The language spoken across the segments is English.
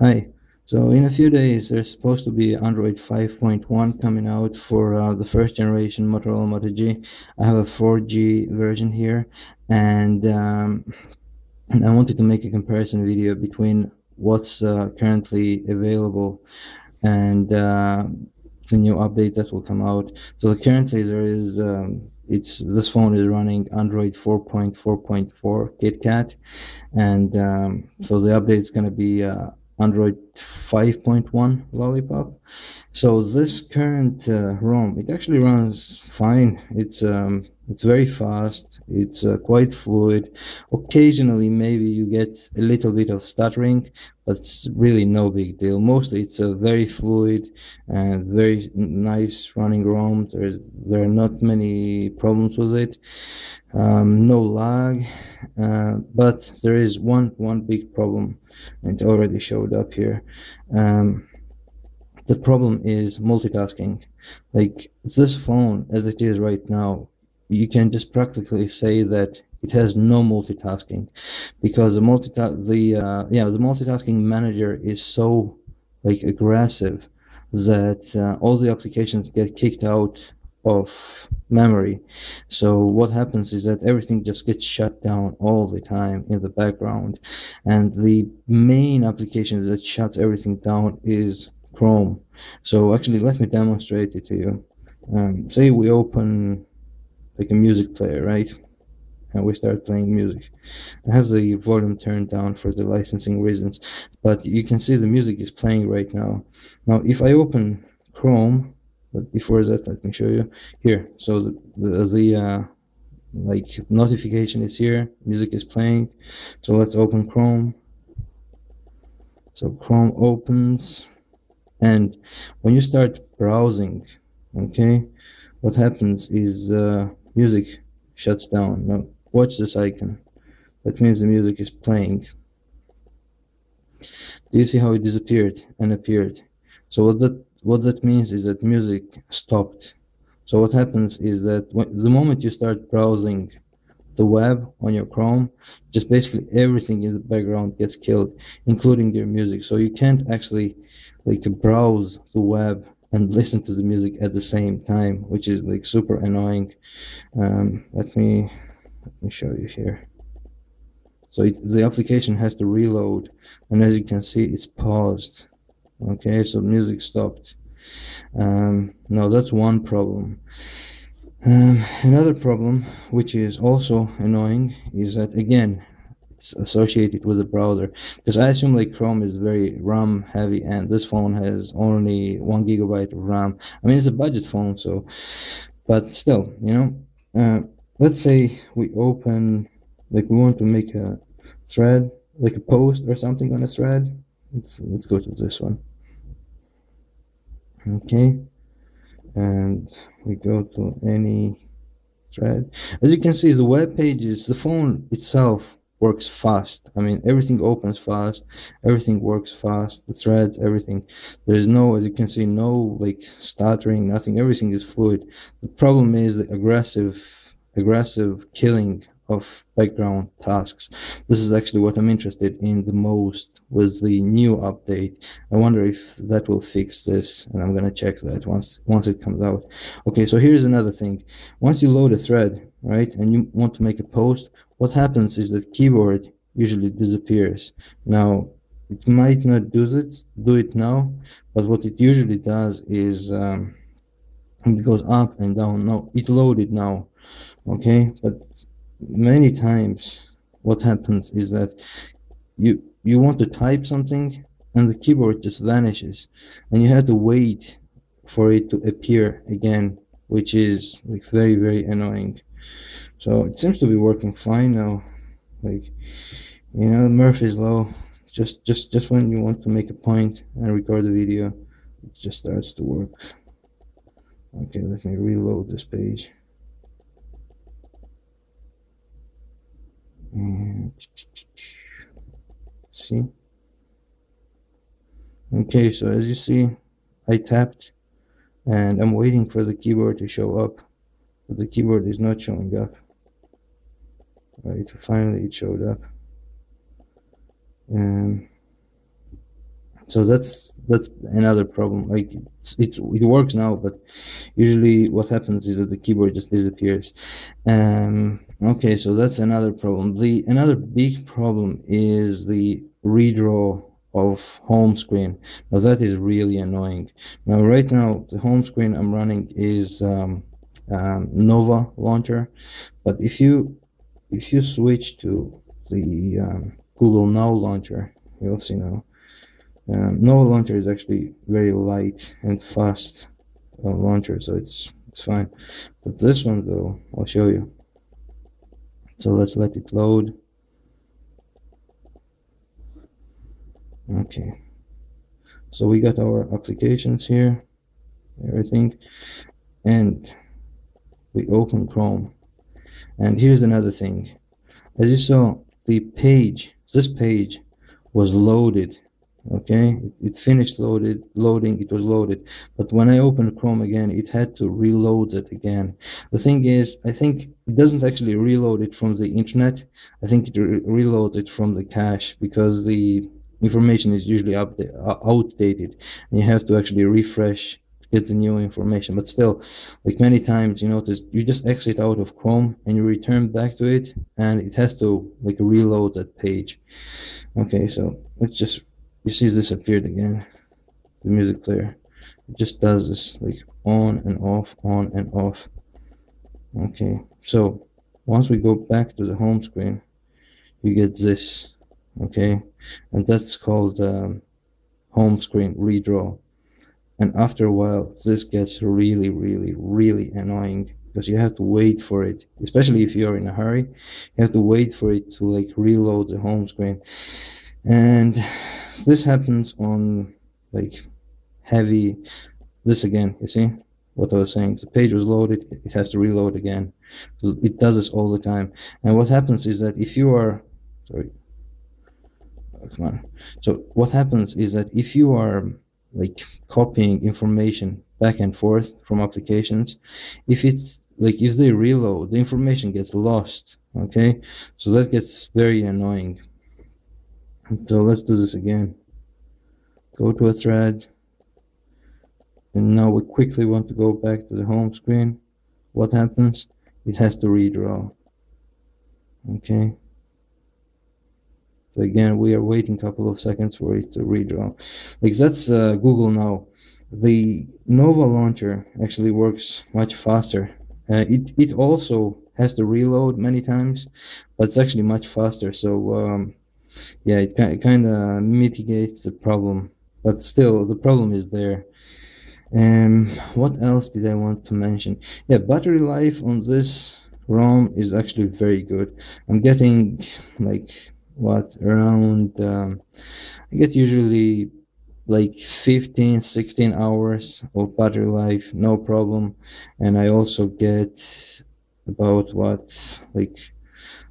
Hi. So in a few days, there's supposed to be Android 5.1 coming out for the first generation Motorola Moto G. I have a 4G version here, and I wanted to make a comparison video between what's currently available and the new update that will come out. So currently there is this phone is running Android 4.4.4 KitKat, and so the update is going to be Android 5.1 Lollipop. So this current ROM, it actually runs fine. It's very fast. It's quite fluid. Occasionally, maybe you get a little bit of stuttering, but it's really no big deal. Mostly, it's a very fluid and very nice running ROM. There are not many problems with it. No lag, but there is one big problem, and it already showed up here. The problem is multitasking. Like this phone as it is right now, you can just practically say that it has no multitasking, because the multitasking manager is so like aggressive that all the applications get kicked out of memory. So what happens is that everything just gets shut down all the time in the background, and the main application that shuts everything down is Chrome. So actually, let me demonstrate it to you. Say we open like a music player, right? And we start playing music. I have the volume turned down for the licensing reasons, but you can see the music is playing right now. Now, if I open Chrome, but before that, let me show you here. So the like notification is here, music is playing. So let's open Chrome. So Chrome opens. And when you start browsing, okay, what happens is music shuts down. Now watch this icon. That means the music is playing. Do you see how it disappeared and appeared? So what that means is that music stopped. So what happens is that the moment you start browsing the web on your Chrome, just basically everything in the background gets killed, including your music. So you can't actually like browse the web and listen to the music at the same time, which is like super annoying. Let me show you here. So the application has to reload, and as you can see, it's paused. Okay, so music stopped. Now that's one problem. Another problem, which is also annoying, is that again, it's associated with the browser, because I assume like Chrome is very RAM heavy, and this phone has only 1 gigabyte of RAM. I mean, it's a budget phone, so, but still, you know, let's say we open, like we want to make a thread, like a post or something on a thread. Let's go to this one. Okay, and we go to any thread. As you can see, the web pages, the phone itself works fast. I mean, everything opens fast, everything works fast, the threads, everything. There's no, as you can see, no like stuttering, nothing. Everything is fluid. The problem is the aggressive killing of background tasks. This is actually what I'm interested in the most with the new update. I wonder if that will fix this, and I'm gonna check that once it comes out. Okay, so here's another thing. Once you load a thread, right, and you want to make a post, what happens is that keyboard usually disappears. Now, it might not do it now, but what it usually does is it goes up and down. No, it loaded now, okay, but many times what happens is that you want to type something and the keyboard just vanishes, and you have to wait for it to appear again, which is like very annoying. So it seems to be working fine now. Like, you know, Murphy's law, just when you want to make a point and record a video, it just starts to work. Okay, let me reload this page. And see, okay, so as you see, I tapped and I'm waiting for the keyboard to show up, but the keyboard is not showing up. Right, finally it showed up. And So that's another problem. Like it works now, but usually what happens is that the keyboard just disappears. Okay, so that's another problem. The another big problem is the redraw of home screen. Now that is really annoying. Now right now the home screen I'm running is Nova launcher, but if you switch to the Google Now launcher, you'll see now. Nova launcher is actually very light and fast launcher, so it's fine. But this one though, I'll show you. So let's let it load. Okay, so we got our applications here, everything, and we open Chrome. And here's another thing. As you saw, this page was loaded. Okay, it finished loading, it was loaded, but when I opened Chrome again, it had to reload it again. The thing is, I think it doesn't actually reload it from the internet. I think it reloads it from the cache, because the information is usually outdated, and you have to actually refresh to get the new information. But still, like many times, you notice you just exit out of Chrome and you return back to it, and it has to like reload that page. Okay, so let's just, you see this appeared again, the music player. It just does this like on and off, on and off. Okay, so once we go back to the home screen, you get this. Okay, and that's called home screen redraw. And after a while, this gets really, really, really annoying, because you have to wait for it, especially if you're in a hurry. You have to wait for it to like reload the home screen. And this happens on like heavy, this again, you see what I was saying, the page was loaded, it has to reload again. So it does this all the time. And what happens is that if you are, sorry, oh, come on. So what happens is that if you are like copying information back and forth from applications, if it's like, if they reload, the information gets lost. Okay, so that gets very annoying. So let's do this again. Go to a thread, and now we quickly want to go back to the home screen. What happens? It has to redraw. Okay, so again, we are waiting a couple of seconds for it to redraw. Like that's Google Now. The Nova launcher actually works much faster. It also has to reload many times, but it's actually much faster. So yeah, it kind of mitigates the problem, but still the problem is there. What else did I want to mention? Yeah, battery life on this ROM is actually very good. I'm getting like what, around I get usually like 15-16 hours of battery life, no problem. And I also get about what, like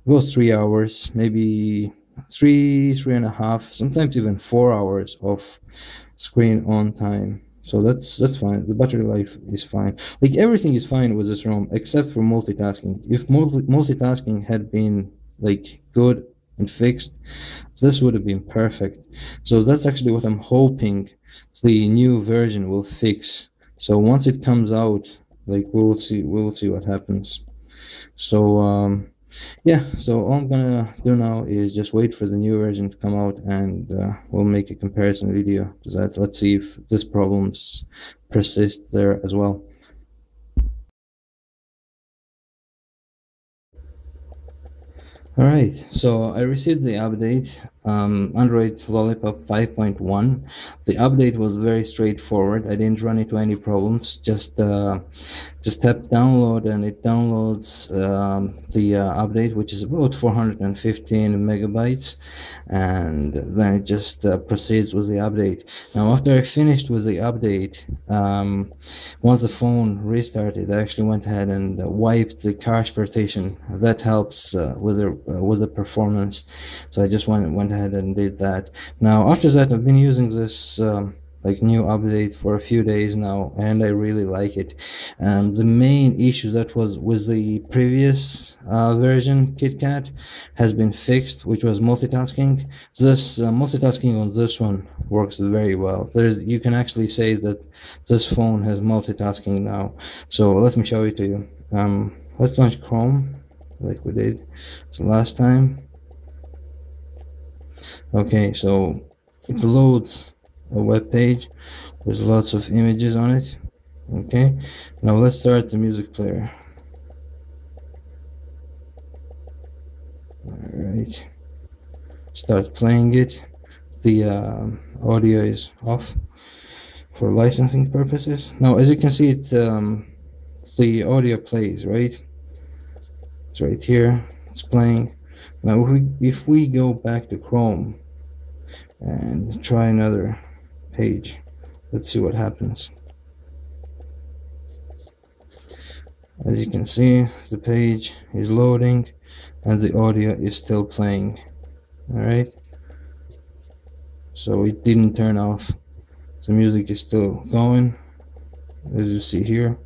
about 3 hours, maybe three and a half, sometimes even 4 hours of screen on time. So that's fine. The battery life is fine. Like everything is fine with this ROM except for multitasking. If multitasking had been like good and fixed, this would have been perfect. So that's actually what I'm hoping the new version will fix. So once it comes out, like we'll see what happens. So yeah, so all I'm gonna do now is just wait for the new version to come out, and we'll make a comparison video to that. Let's see if this problems persist there as well. Alright, so I received the update, Android Lollipop 5.1. The update was very straightforward. I didn't run into any problems. Just tap download and it downloads the update, which is about 415 megabytes, and then it just proceeds with the update. Now after I finished with the update, once the phone restarted, I actually went ahead and wiped the cache partition. That helps with the performance, so I just went ahead and did that. Now after that, I've been using this like new update for a few days now, and I really like it. The main issue that was with the previous version KitKat has been fixed, which was multitasking. This multitasking on this one works very well. You can actually say that this phone has multitasking now. So let me show it to you. Let's launch Chrome like we did last time. Okay, so it loads a web page with lots of images on it. Okay, now let's start the music player. Alright, start playing it. The audio is off for licensing purposes. Now as you can see, the audio plays, right? It's right here, it's playing. Now if we go back to Chrome and try another page, let's see what happens. As you can see, the page is loading and the audio is still playing. Alright, so it didn't turn off. The music is still going, as you see here.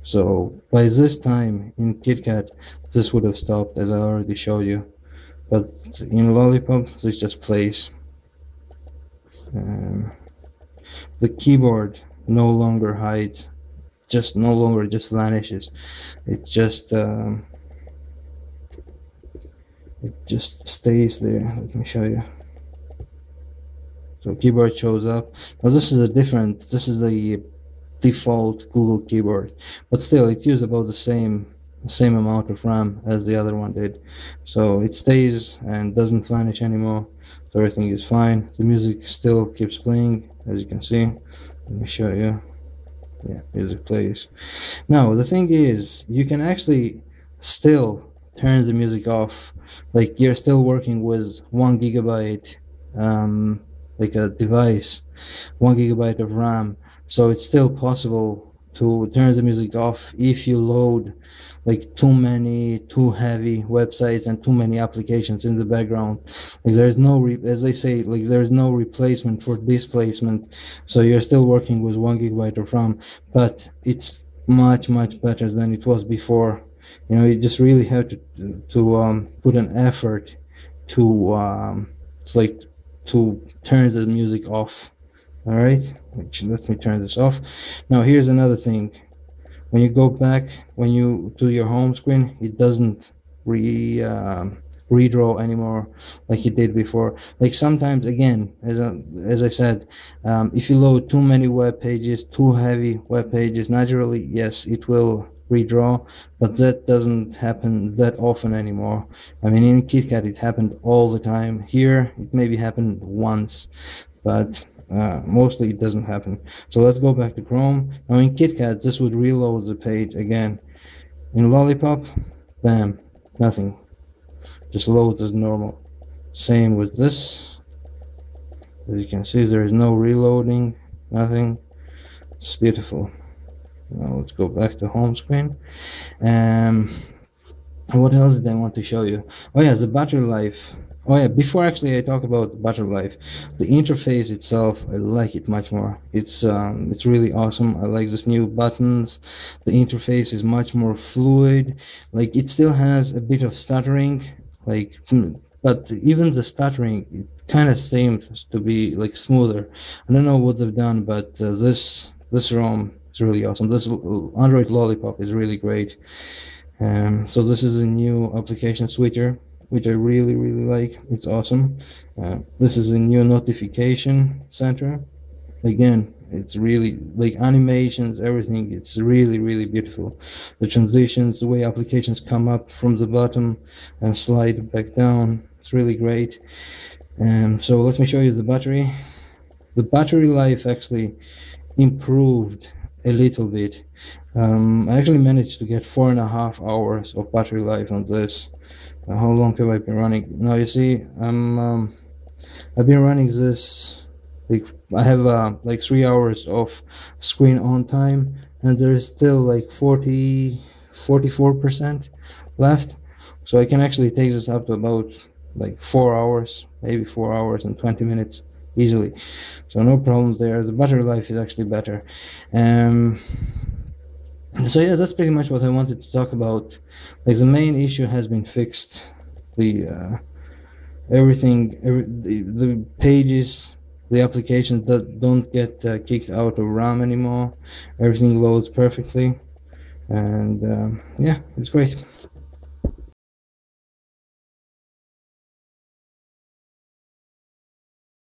So by this time in KitKat, this would have stopped, as I already showed you, but in Lollipop this just plays. The keyboard no longer hides, just vanishes. It just stays there. Let me show you. So keyboard shows up. Now this is the default Google keyboard, but still it uses about the same amount of RAM as the other one did, so it stays and doesn't vanish anymore. So everything is fine. The music still keeps playing, as you can see. Let me show you. Yeah, music plays. Now the thing is, you can actually still turn the music off, like you're still working with 1 GB like a device, 1 GB of RAM. So it's still possible to turn the music off if you load like too heavy websites and too many applications in the background. Like there's no as they say, like there's no replacement for displacement. So you're still working with 1 GB of RAM, but it's much better than it was before. You know, you just really have to put an effort to turn the music off. All right, let me turn this off. Now here's another thing. When you go back, to your home screen, it doesn't redraw anymore like it did before. Like sometimes, again, as I said, if you load too many web pages, too heavy web pages, naturally, yes, it will redraw, but that doesn't happen that often anymore. I mean, in KitKat it happened all the time. Here it maybe happened once, but mostly it doesn't happen. So let's go back to Chrome. Now in KitKat this would reload the page again. In Lollipop, bam, nothing, just loads as normal. Same with this. As you can see, there is no reloading, nothing. It's beautiful. Now let's go back to home screen. What else did I want to show you? Oh yeah, the battery life. Oh yeah, before actually I talk about battery life, the interface itself, I like it much more. It's really awesome. I like this new buttons. The interface is much more fluid. Like it still has a bit of stuttering, like, but even the stuttering, it kind of seems to be like smoother. I don't know what they've done, but this ROM is really awesome. This Android Lollipop is really great. So this is a new application switcher, which I really like. It's awesome. This is a new notification center. Again, it's really like animations, everything. It's really beautiful. The transitions, the way applications come up from the bottom and slide back down, it's really great. So let me show you the battery. The battery life actually improved a little bit. I actually managed to get 4.5 hours of battery life on this. How long have I been running? Now you see, I've been running this, like I have like 3 hours of screen on time, and there's still like 44% left. So I can actually take this up to about like 4 hours, maybe 4 hours and 20 minutes. easily. So no problems there. The battery life is actually better. Um, so yeah, that's pretty much what I wanted to talk about. Like the main issue has been fixed. The the pages, the applications that don't get kicked out of RAM anymore. Everything loads perfectly, and yeah, it's great.